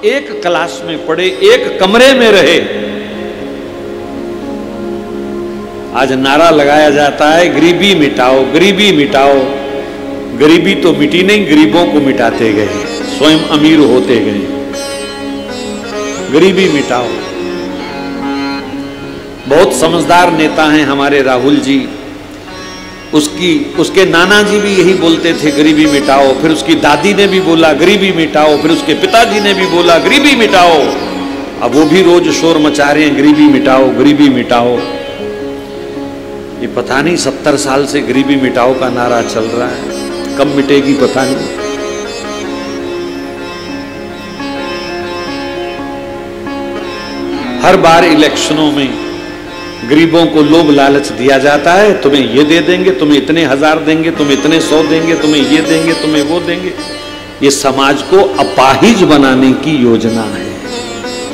एक क्लास में पढ़े, एक कमरे में रहे। आज नारा लगाया जाता है गरीबी मिटाओ, गरीबी मिटाओ। गरीबी तो मिटी नहीं, गरीबों को मिटाते गए, स्वयं अमीर होते गए। गरीबी मिटाओ। बहुत समझदार नेता हैं हमारे राहुल जी। उसके नाना जी भी यही बोलते थे गरीबी मिटाओ, फिर उसकी दादी ने भी बोला गरीबी मिटाओ, फिर उसके पिताजी ने भी बोला गरीबी मिटाओ। अब वो भी रोज शोर मचा रहे हैं गरीबी मिटाओ, गरीबी मिटाओ। ये पता नहीं 70 साल से गरीबी मिटाओ का नारा चल रहा है, कब मिटेगी पता नहीं। हर बार इलेक्शनों में गरीबों को लोभ लालच दिया जाता है, तुम्हें ये दे देंगे, तुम्हें इतने हजार देंगे, तुम्हें इतने 100 देंगे, तुम्हें ये देंगे, तुम्हें वो देंगे। ये समाज को अपाहिज बनाने की योजना है,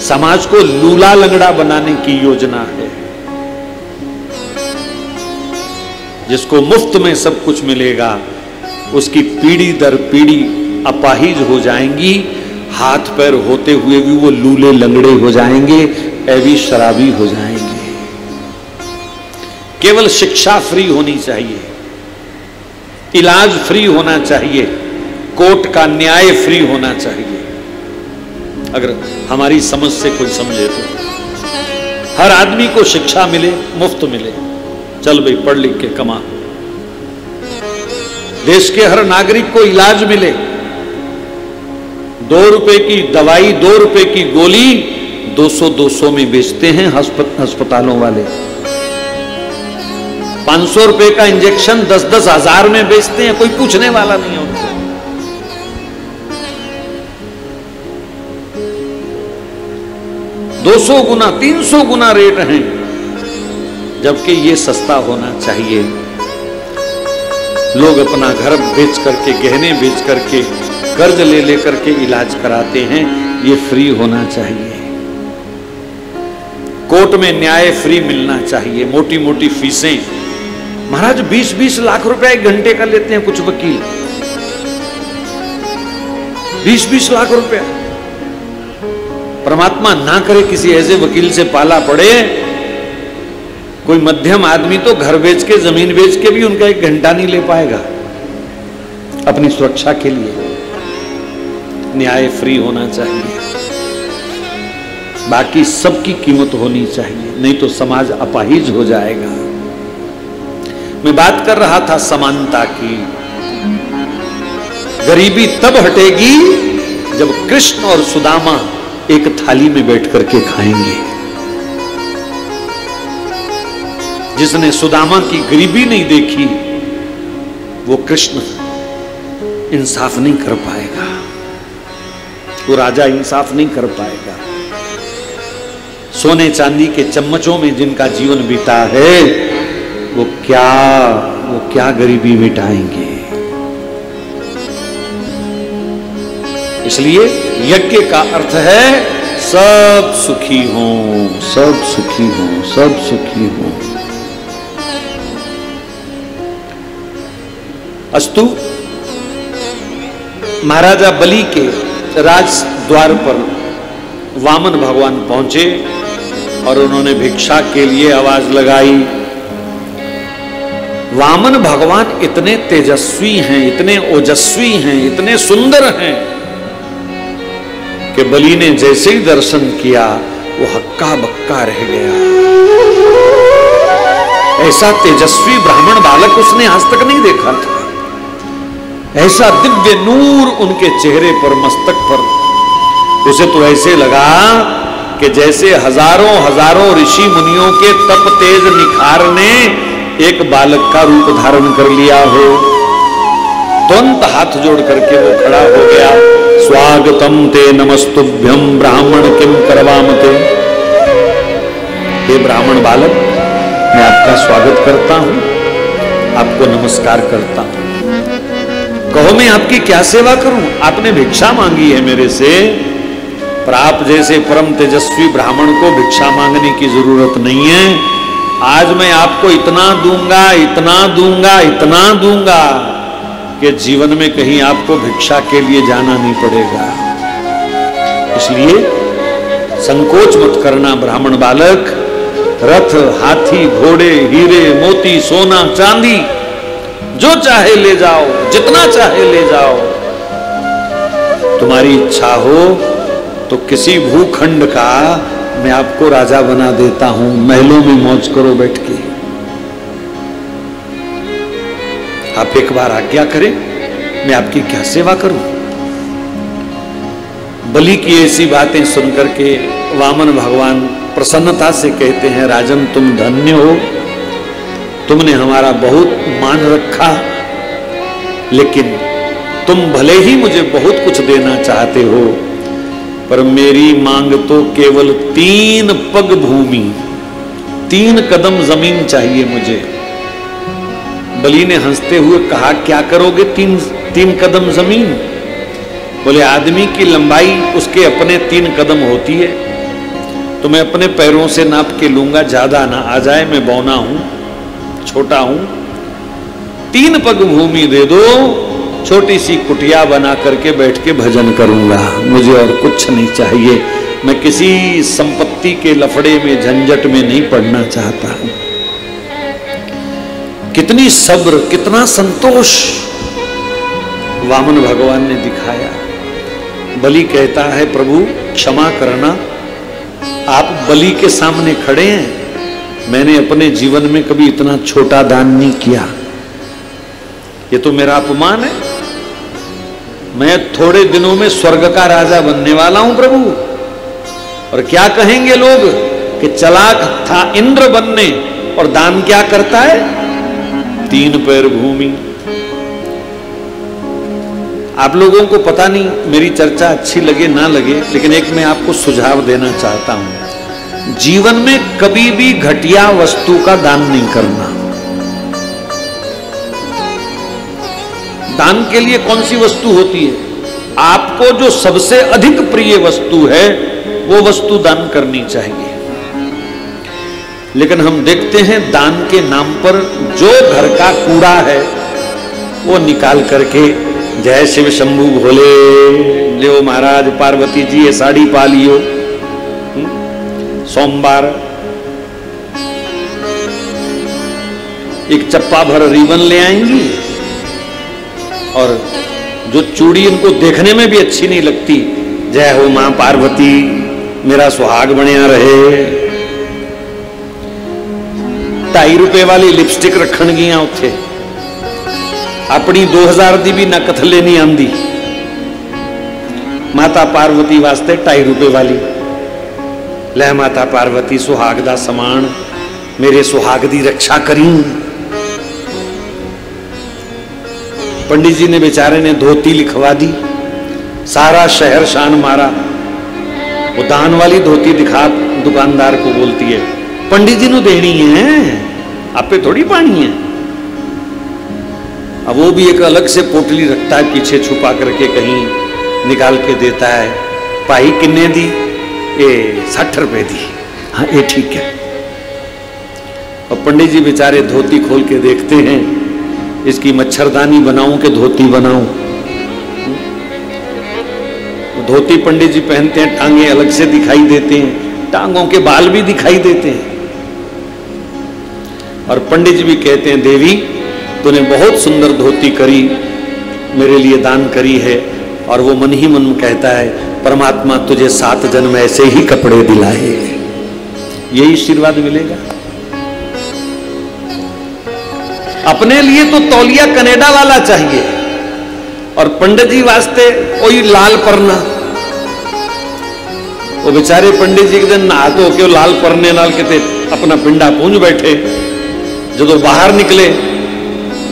समाज को लूला लंगड़ा बनाने की योजना है। जिसको मुफ्त में सब कुछ मिलेगा, उसकी पीढ़ी दर पीढ़ी अपाहिज हो जाएंगी, हाथ पैर होते हुए भी वो लूले लंगड़े हो जाएंगे, ऐवी शराबी हो जाएंगे। केवल शिक्षा फ्री होनी चाहिए, इलाज फ्री होना चाहिए, कोर्ट का न्याय फ्री होना चाहिए। अगर हमारी समझ से कोई समझे तो हर आदमी को शिक्षा मिले, मुफ्त मिले, चल भाई पढ़ लिख के कमा। देश के हर नागरिक को इलाज मिले, 2 रुपए की दवाई, 2 रुपए की गोली 200 में बेचते हैं अस्पतालों वाले। 500 रुपए का इंजेक्शन 10 हजार में बेचते हैं, कोई पूछने वाला नहीं है उनको। दो 200 गुना 300 गुना रेट हैं, जबकि ये सस्ता होना चाहिए। लोग अपना घर बेच करके, गहने बेच करके, कर्ज ले लेकर के इलाज कराते हैं, ये फ्री होना चाहिए। कोर्ट में न्याय फ्री मिलना चाहिए। मोटी मोटी फीसें महाराज 20-20 लाख रुपए 1 घंटे का लेते हैं कुछ वकील, 20-20 लाख रुपया। परमात्मा ना करे किसी ऐसे वकील से पाला पड़े, कोई मध्यम आदमी तो घर बेच के, जमीन बेच के भी उनका 1 घंटा नहीं ले पाएगा अपनी सुरक्षा के लिए। न्याय फ्री होना चाहिए, बाकी सबकी कीमत होनी चाहिए, नहीं तो समाज अपाहिज हो जाएगा। मैं बात कर रहा था समानता की। गरीबी तब हटेगी जब कृष्ण और सुदामा एक थाली में बैठ करके खाएंगे। जिसने सुदामा की गरीबी नहीं देखी, वो कृष्ण इंसाफ नहीं कर पाएगा, वो राजा इंसाफ नहीं कर पाएगा। सोने चांदी के चम्मचों में जिनका जीवन बीता है, वो क्या गरीबी मिटाएंगे। इसलिए यज्ञ का अर्थ है सब सुखी हों, सब सुखी हों, सब सुखी हों। अस्तु महाराजा बलि के राज द्वार पर वामन भगवान पहुंचे और उन्होंने भिक्षा के लिए आवाज लगाई। वामन भगवान इतने तेजस्वी हैं, इतने ओजस्वी हैं, इतने सुंदर हैं कि बलि ने जैसे ही दर्शन किया वो हक्का बक्का रह गया। ऐसा तेजस्वी ब्राह्मण बालक उसने आज तक नहीं देखा था। ऐसा दिव्य नूर उनके चेहरे पर, मस्तक पर। उसे तो ऐसे लगा कि जैसे हजारों हजारों ऋषि मुनियों के तप तेज निखार ने एक बालक का रूप धारण कर लिया हो। तुरंत हाथ जोड़ करके वो खड़ा हो गया। स्वागतम ते नमस्तुभ्यं ब्राह्मण किम करवामते। हे ब्राह्मण बालक, मैं आपका स्वागत करता हूं, आपको नमस्कार करता हूं। कहो मैं आपकी क्या सेवा करूं? आपने भिक्षा मांगी है मेरे से, पर आप जैसे परम तेजस्वी ब्राह्मण को भिक्षा मांगने की जरूरत नहीं है। आज मैं आपको इतना दूंगा, इतना दूंगा, इतना दूंगा कि जीवन में कहीं आपको भिक्षा के लिए जाना नहीं पड़ेगा। इसलिए संकोच मत करना ब्राह्मण बालक। रथ, हाथी, घोड़े, हीरे, मोती, सोना, चांदी जो चाहे ले जाओ, जितना चाहे ले जाओ। तुम्हारी इच्छा हो तो किसी भूखंड का मैं आपको राजा बना देता हूं, महलों में मौज करो बैठ के। आप एक बार आज्ञा करें, मैं आपकी क्या सेवा करूं। बलि की ऐसी बातें सुनकर के वामन भगवान प्रसन्नता से कहते हैं, राजन तुम धन्य हो, तुमने हमारा बहुत मान रखा, लेकिन तुम भले ही मुझे बहुत कुछ देना चाहते हो, पर मेरी मांग तो केवल 3 पग भूमि, 3 कदम जमीन चाहिए मुझे। बलि ने हंसते हुए कहा, क्या करोगे 3 कदम जमीन? बोले, आदमी की लंबाई उसके अपने 3 कदम होती है, तो मैं अपने पैरों से नाप के लूंगा, ज्यादा ना आ जाए, मैं बौना हूं, छोटा हूं। 3 पग भूमि दे दो, छोटी सी कुटिया बना करके बैठ के भजन करूंगा, मुझे और कुछ नहीं चाहिए। मैं किसी संपत्ति के लफड़े में, झंझट में नहीं पड़ना चाहता हूं। कितनी सब्र, कितना संतोष वामन भगवान ने दिखाया। बलि कहता है, प्रभु क्षमा करना, आप बलि के सामने खड़े हैं, मैंने अपने जीवन में कभी इतना छोटा दान नहीं किया, ये तो मेरा अपमान है। मैं थोड़े दिनों में स्वर्ग का राजा बनने वाला हूं प्रभु, और क्या कहेंगे लोग कि चालाक था इंद्र बनने, और दान क्या करता है? 3 पैर भूमि। आप लोगों को पता नहीं मेरी चर्चा अच्छी लगे ना लगे, लेकिन एक मैं आपको सुझाव देना चाहता हूं, जीवन में कभी भी घटिया वस्तु का दान नहीं करना। दान के लिए कौन सी वस्तु होती है? आपको जो सबसे अधिक प्रिय वस्तु है वो वस्तु दान करनी चाहिए। लेकिन हम देखते हैं दान के नाम पर जो घर का कूड़ा है वो निकाल करके, जय शिव शंभू भोले, लियो महाराज पार्वती जी ये साड़ी पा लियो, सोमवार एक चप्पा भर रिबन ले आएंगी, और जो चूड़ी इनको देखने में भी अच्छी नहीं लगती, जय हो मां पार्वती, मेरा सुहाग बनिया रहे। 2.5 रुपए वाली लिपस्टिक रखन गियां उत्थे, अपनी 2000 दी भी ना कथले नहीं आंदी, माता पार्वती वास्ते 2.5 रुपए वाली। ले माता पार्वती सुहाग दा समान, मेरे सुहाग दी रक्षा करी। पंडित जी ने बेचारे ने धोती लिखवा दी, सारा शहर शान मारा। वो दान वाली धोती दिखा दुकानदार को बोलती है, पंडित जी ने देनी है, आप पे थोड़ी पानी है। अब वो भी एक अलग से पोटली रखता है, पीछे छुपा करके कहीं निकाल के देता है। पाई किन्ने दी? ये 60 रुपए दी। हाँ ये ठीक है। और पंडित जी बेचारे धोती खोल के देखते हैं, इसकी मच्छरदानी बनाऊं कि धोती बनाऊं। धोती पंडित जी पहनते हैं, टांगे अलग से दिखाई देते हैं, टांगों के बाल भी दिखाई देते हैं। और पंडित जी भी कहते हैं, देवी तूने बहुत सुंदर धोती करी, मेरे लिए दान करी है। और वो मन ही मन कहता है, परमात्मा तुझे 7 जन्म ऐसे ही कपड़े दिलाए, यही आशीर्वाद मिलेगा। अपने लिए तो तौलिया कनाडा वाला चाहिए, और पंडित जी वास्ते वही लाल परना। वो बेचारे पंडित जी के दिन नहा धो के लाल परने नाल के अपना पिंडा पूंज बैठे। जो बाहर निकले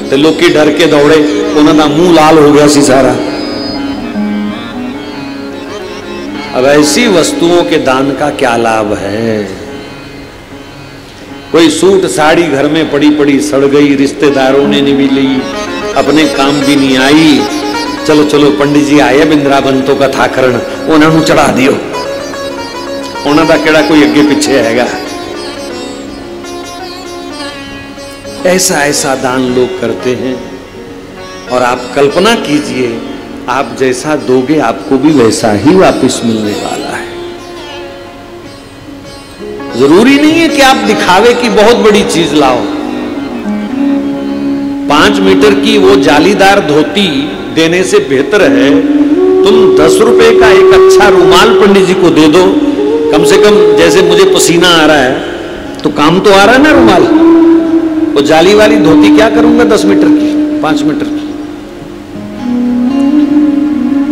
तो लोग डर के दौड़े, उन्होंने मुंह लाल हो गया सी सारा। अब ऐसी वस्तुओं के दान का क्या लाभ है? कोई सूट साड़ी घर में पड़ी पड़ी सड़ गई, रिश्तेदारों ने नहीं मिली, अपने काम भी नहीं आई। चलो चलो पंडित जी आए बिंद्रावन तो कथा करन, उन्होंने चढ़ा दियो, उन्होंने केड़ा कोई अगे पीछे हैगा। ऐसा ऐसा दान लोग करते हैं। और आप कल्पना कीजिए, आप जैसा दोगे आपको भी वैसा ही वापस मिलने वाला। जरूरी नहीं है कि आप दिखावे की बहुत बड़ी चीज लाओ। 5 मीटर की वो जालीदार धोती देने से बेहतर है तुम 10 रुपए का एक अच्छा रुमाल पंडित जी को दे दो। कम से कम जैसे मुझे पसीना आ रहा है तो काम तो आ रहा है ना रुमाल। वो जाली वाली धोती क्या करूंगा 10 मीटर की, 5 मीटर की।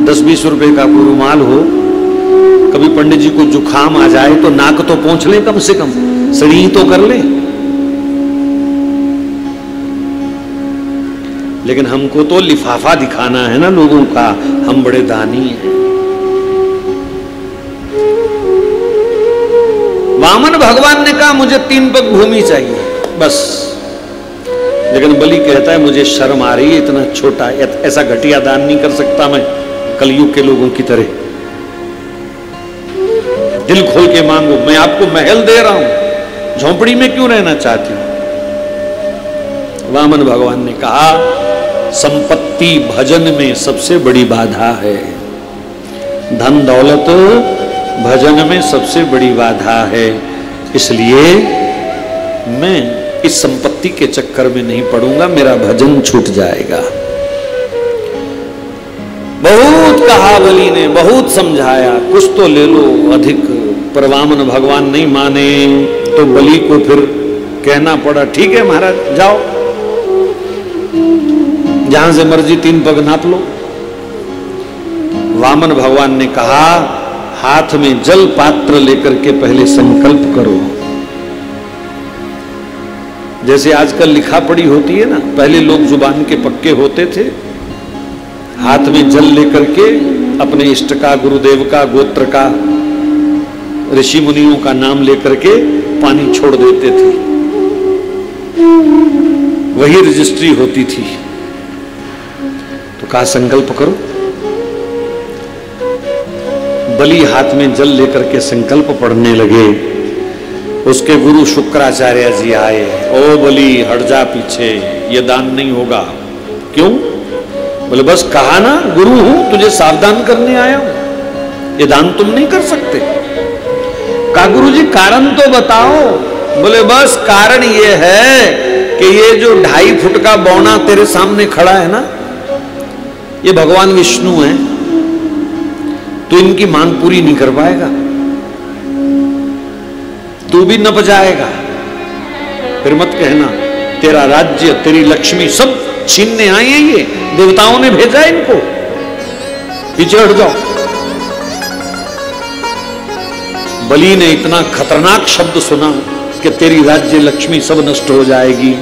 10-20 रुपए का कोई रुमाल हो, कभी पंडित जी को जुखाम आ जाए तो नाक तो पोंछ ले, कम से कम सड़ी तो कर ले। लेकिन हमको तो लिफाफा दिखाना है ना लोगों का, हम बड़े दानी हैं। वामन भगवान ने कहा मुझे 3 पग भूमि चाहिए बस। लेकिन बलि कहता है मुझे शर्म आ रही है, इतना छोटा ऐसा घटिया दान नहीं कर सकता मैं कलयुग के लोगों की तरह। दिल खोल के मांगो, मैं आपको महल दे रहा हूं, झोंपड़ी में क्यों रहना चाहती हूं। वामन भगवान ने कहा संपत्ति भजन में सबसे बड़ी बाधा है, धन दौलत भजन में सबसे बड़ी बाधा है, इसलिए मैं इस संपत्ति के चक्कर में नहीं पड़ूंगा, मेरा भजन छूट जाएगा। बहुत कहा बलि ने, बहुत समझाया, कुछ तो ले लो अधिक, पर वामन भगवान नहीं माने तो बलि को फिर कहना पड़ा ठीक है महाराज जाओ, जहां से मर्जी 3 पग नाप लो। वामन भगवान ने कहा हाथ में जल पात्र लेकर के पहले संकल्प करो। जैसे आजकल लिखा पढ़ी होती है ना, पहले लोग जुबान के पक्के होते थे, हाथ में जल लेकर के अपने इष्ट का, गुरुदेव का, गोत्र का, ऋषि मुनियों का नाम लेकर के पानी छोड़ देते थे, वही रजिस्ट्री होती थी। तो कहा संकल्प करो। बलि हाथ में जल लेकर के संकल्प पढ़ने लगे। उसके गुरु शुक्राचार्य जी आए, ओ बलि हट जा पीछे, ये दान नहीं होगा। क्यों? बोले बस कहा ना गुरु हूं, तुझे सावधान करने आया हूं, ये दान तुम नहीं कर सकते। कहा गुरु जी कारण तो बताओ। बोले बस कारण ये है कि ये जो 2.5 फुट का बौना तेरे सामने खड़ा है ना, ये भगवान विष्णु है, तो इनकी मांग पूरी नहीं कर पाएगा, तू भी न बजाएगा। फिर मत कहना तेरा राज्य, तेरी लक्ष्मी सब छीनने आए हैं, ये देवताओं ने भेजा इनको, पीछे हट जाओ। बलि ने इतना खतरनाक शब्द सुना कि तेरी राज्य लक्ष्मी सब नष्ट हो जाएगी,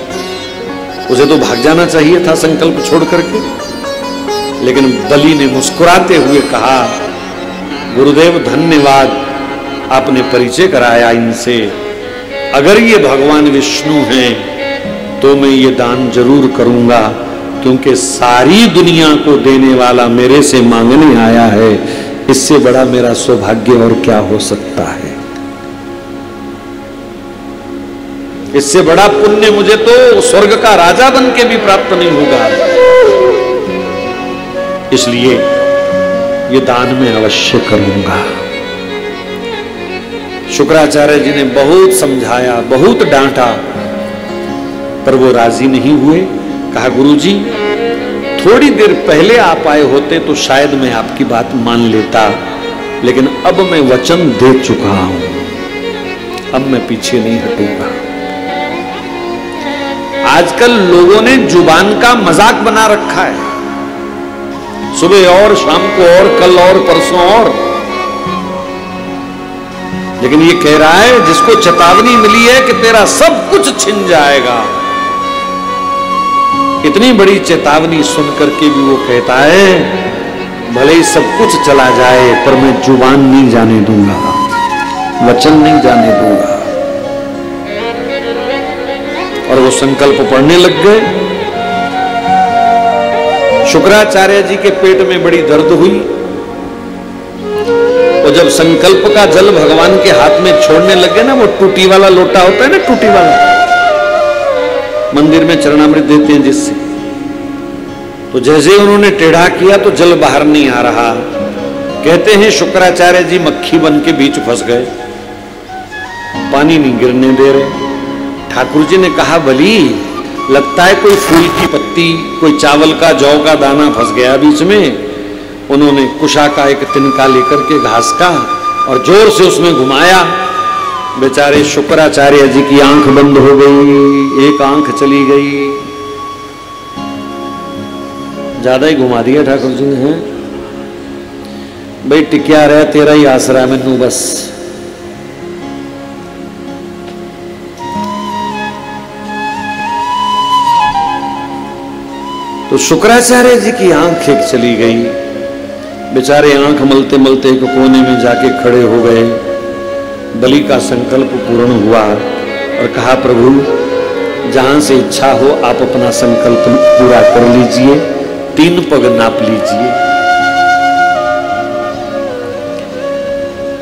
उसे तो भाग जाना चाहिए था संकल्प छोड़ करके। लेकिन बलि ने मुस्कुराते हुए कहा गुरुदेव धन्यवाद, आपने परिचय कराया इनसे, अगर ये भगवान विष्णु हैं तो मैं ये दान जरूर करूंगा, क्योंकि सारी दुनिया को देने वाला मेरे से मांगने आया है, इससे बड़ा मेरा सौभाग्य और क्या हो सकता है। इससे बड़ा पुण्य मुझे तो स्वर्ग का राजा बन के भी प्राप्त नहीं होगा, इसलिए ये दान में अवश्य करूंगा। शुक्राचार्य जी ने बहुत समझाया, बहुत डांटा, पर वो राजी नहीं हुए। कहा गुरुजी थोड़ी देर पहले आप आए होते तो शायद मैं आपकी बात मान लेता, लेकिन अब मैं वचन दे चुका हूं, अब मैं पीछे नहीं हटूंगा। आजकल लोगों ने जुबान का मजाक बना रखा है, सुबह और शाम को और कल और परसों और, लेकिन ये कह रहा है जिसको चेतावनी मिली है कि तेरा सब कुछ छिन जाएगा, इतनी बड़ी चेतावनी सुनकर के भी वो कहता है भले ही सब कुछ चला जाए पर मैं जुबान नहीं जाने दूंगा, वचन नहीं जाने दूंगा। और वो संकल्प पढ़ने लग गए। शुक्राचार्य जी के पेट में बड़ी दर्द हुई, और जब संकल्प का जल भगवान के हाथ में छोड़ने लगे ना, वो टूटी वाला लोटा होता है ना, टूटी वाला मंदिर में चरणामृत देते हैं जिससे, तो जैसे उन्होंने टेढ़ा किया तो जल बाहर नहीं आ रहा। कहते हैं शुक्राचार्य जी मक्खी बन के बीच फंस गए, पानी नहीं गिरने दे रहे। ठाकुर जी ने कहा, बली लगता है कोई फूल की पत्ती, कोई चावल का जौ का दाना फंस गया बीच में। उन्होंने कुशा का एक तिनका लेकर के घास का और जोर से उसमें घुमाया। बेचारे शुक्राचार्य जी की आंख बंद हो गई, एक आंख चली गई। ज्यादा ही घुमा दिया ठाकुर जी ने। भाई टिकिया रहा, तेरा ही आसरा मैनू बस। तो शुक्राचार्य जी की आंख एक चली गई। बेचारे आंख मलते मलते एक कोने में जाके खड़े हो गए। बलि का संकल्प पूर्ण हुआ और कहा, प्रभु जहां से इच्छा हो आप अपना संकल्प पूरा कर लीजिए, 3 पग नाप लीजिए।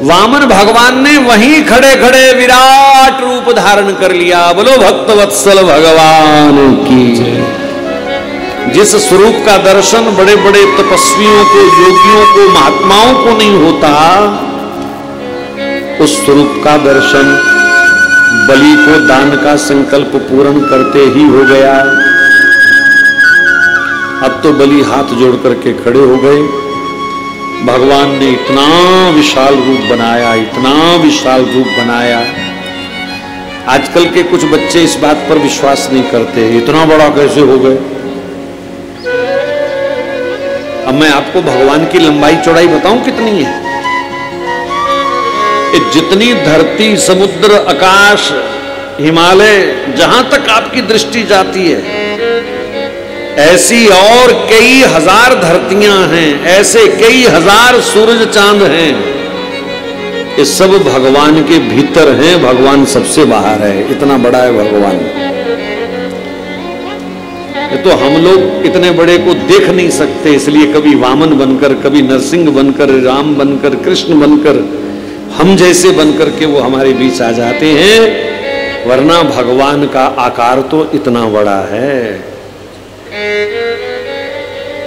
वामन भगवान ने वहीं खड़े खड़े विराट रूप धारण कर लिया। बोलो भक्तवत्सल भगवान की। जिस स्वरूप का दर्शन बड़े बड़े तपस्वियों को, योगियों को, महात्माओं को नहीं होता, उस स्वरूप का दर्शन बलि को दान का संकल्प पूर्ण करते ही हो गया। अब तो बलि हाथ जोड़ करके खड़े हो गए। भगवान ने इतना विशाल रूप बनाया, इतना विशाल रूप बनाया। आजकल के कुछ बच्चे इस बात पर विश्वास नहीं करते, इतना बड़ा कैसे हो गए। अब मैं आपको भगवान की लंबाई चौड़ाई बताऊं कितनी है। जितनी धरती, समुद्र, आकाश, हिमालय, जहां तक आपकी दृष्टि जाती है, ऐसी और कई हजार धरतियां हैं, ऐसे कई हजार सूरज चांद हैं। ये सब भगवान के भीतर हैं, भगवान सबसे बाहर है। इतना बड़ा है भगवान। ये तो हम लोग इतने बड़े को देख नहीं सकते, इसलिए कभी वामन बनकर, कभी नरसिंह बनकर, राम बनकर, कृष्ण बनकर, हम जैसे बनकर के वो हमारे बीच आ जाते हैं। वरना भगवान का आकार तो इतना बड़ा है।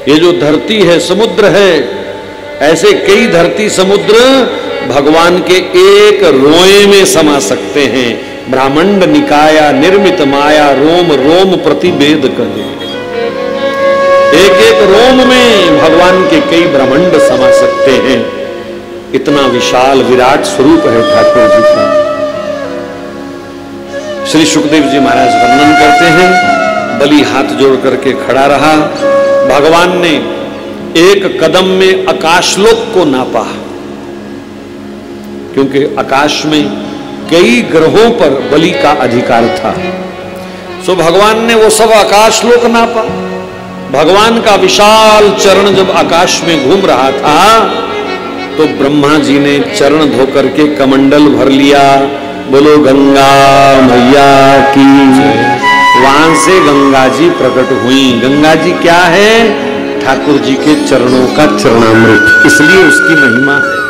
ये जो धरती है, समुद्र है, ऐसे कई धरती समुद्र भगवान के एक रोए में समा सकते हैं। ब्रह्मांड निकाया निर्मित माया, रोम रोम प्रतिवेद करे। एक एक रोम में भगवान के कई ब्रह्मांड समा सकते हैं। इतना विशाल विराट स्वरूप है ठाकुर जी का। श्री सुखदेव जी महाराज वर्णन करते हैं, बलि हाथ जोड़ करके खड़ा रहा। भगवान ने एक कदम में आकाशलोक को नापा, क्योंकि आकाश में कई ग्रहों पर बलि का अधिकार था। सो भगवान ने वो सब आकाशलोक नापा। भगवान का विशाल चरण जब आकाश में घूम रहा था, तो ब्रह्मा जी ने चरण धोकर के कमंडल भर लिया। बोलो गंगा मैया की। वहां से गंगा जी प्रकट हुई। गंगा जी क्या है? ठाकुर जी के चरणों का चरणामृत, इसलिए उसकी महिमा है।